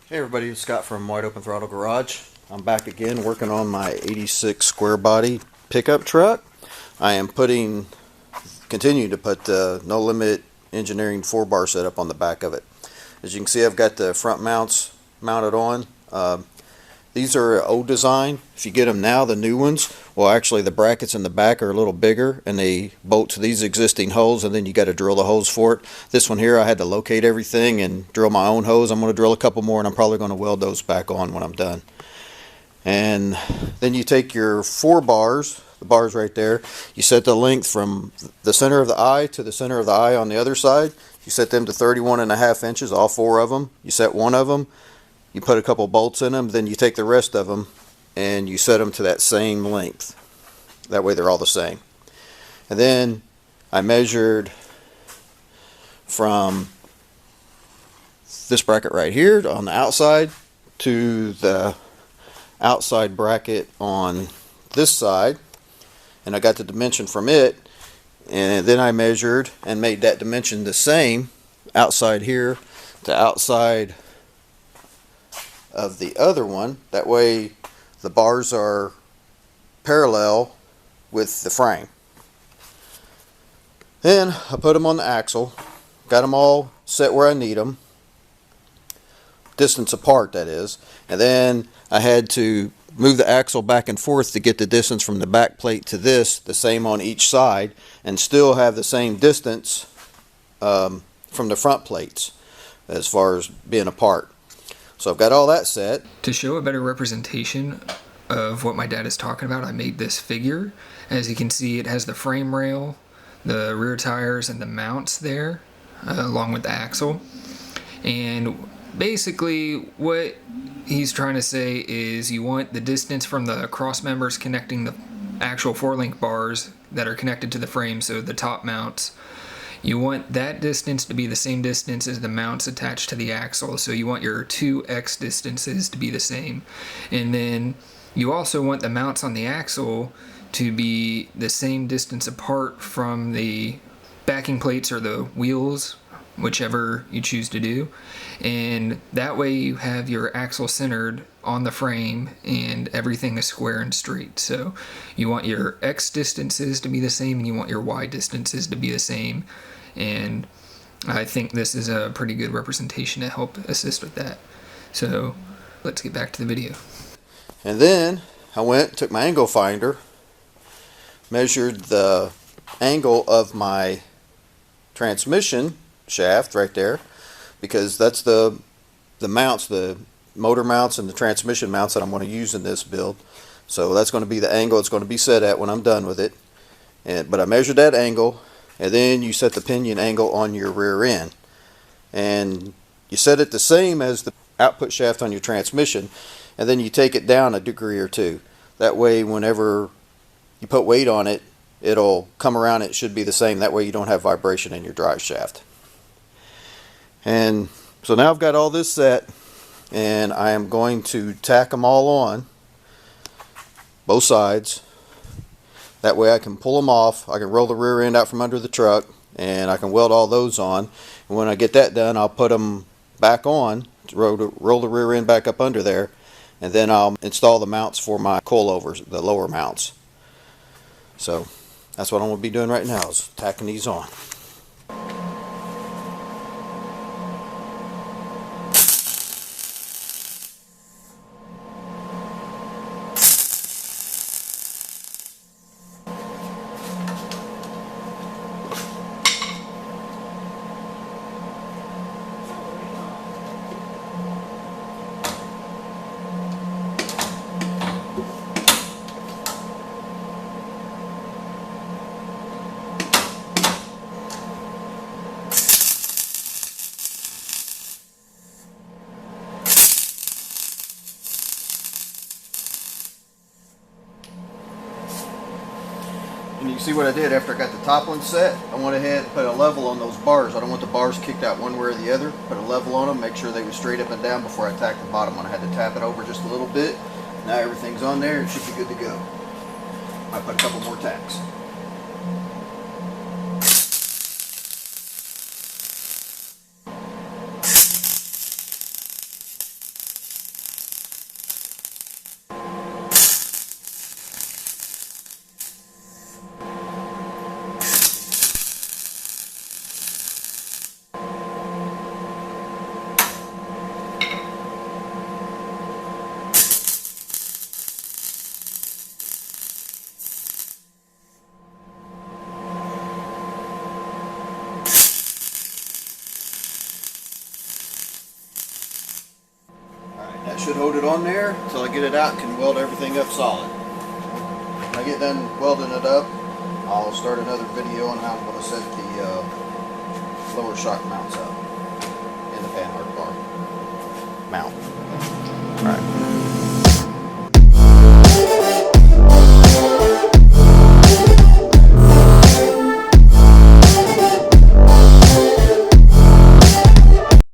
Hey everybody, it's Scott from Wide Open Throttle Garage. I'm back again working on my 86 square body pickup truck. I am continuing to put the No Limit Engineering 4-bar setup on the back of it. As you can see, I've got the front mounts mounted on. These are old design. If you get them now, the new ones, well actually the brackets in the back are a little bigger and they bolt to these existing holes, and then you got to drill the holes for it. This one here I had to locate everything and drill my own hose. I'm going to drill a couple more and I'm probably going to weld those back on when I'm done. And then you take your 4 bars, the bars right there, you set the length from the center of the eye to the center of the eye on the other side. You set them to 31.5 inches, all 4 of them. You set one of them, you put a couple bolts in them, then you take the rest of them and you set them to that same length. That way they're all the same. And then I measured from this bracket right here on the outside to the outside bracket on this side, and I got the dimension from it, and then I measured and made that dimension the same outside here to outside of the other one. That way the bars are parallel with the frame. Then I put them on the axle, got them all set where I need them, distance apart that is, and then I had to move the axle back and forth to get the distance from the back plate to this the same on each side, and still have the same distance from the front plates as far as being apart. So I've got all that set. To show a better representation of what my dad is talking about, I made this figure. As you can see, it has the frame rail, the rear tires, and the mounts there, along with the axle. And basically what he's trying to say is you want the distance from the cross members connecting the actual 4-link bars that are connected to the frame, so the top mounts. You want that distance to be the same distance as the mounts attached to the axle, so you want your 2x distances to be the same. And then you also want the mounts on the axle to be the same distance apart from the backing plates or the wheels, whichever you choose to do. And that way you have your axle centered on the frame and everything is square and straight. So you want your x distances to be the same and you want your y distances to be the same. And I think this is a pretty good representation to help assist with that. So let's get back to the video. And then I took my angle finder, measured the angle of my transmission shaft right there, because that's the mounts, the motor mounts and the transmission mounts that I'm going to use in this build. So that's going to be the angle it's going to be set at when I'm done with it. But I measured that angle, and then you set the pinion angle on your rear end, and you set it the same as the output shaft on your transmission, and then you take it down a degree or two. That way whenever you put weight on it, it'll come around. It should be the same. That way you don't have vibration in your drive shaft. And so now I've got all this set, and I am going to tack them all on both sides. That way I can pull them off, I can roll the rear end out from under the truck, and I can weld all those on. And when I get that done, I'll put them back on, roll the rear end back up under there, and then I'll install the mounts for my coilovers, the lower mounts. So that's what I'm going to be doing right now, is tacking these on. And you see what I did after I got the top one set? I went ahead and put a level on those bars. I don't want the bars kicked out one way or the other. Put a level on them, make sure they were straight up and down before I tacked the bottom one. I had to tap it over just a little bit. Now everything's on there, it should be good to go. I put a couple more tacks. should hold it on there until I get it out and can weld everything up solid. When I get done welding it up, I'll start another video on how I'm going to set the lower shock mounts up in the panhard bar mount. Alright.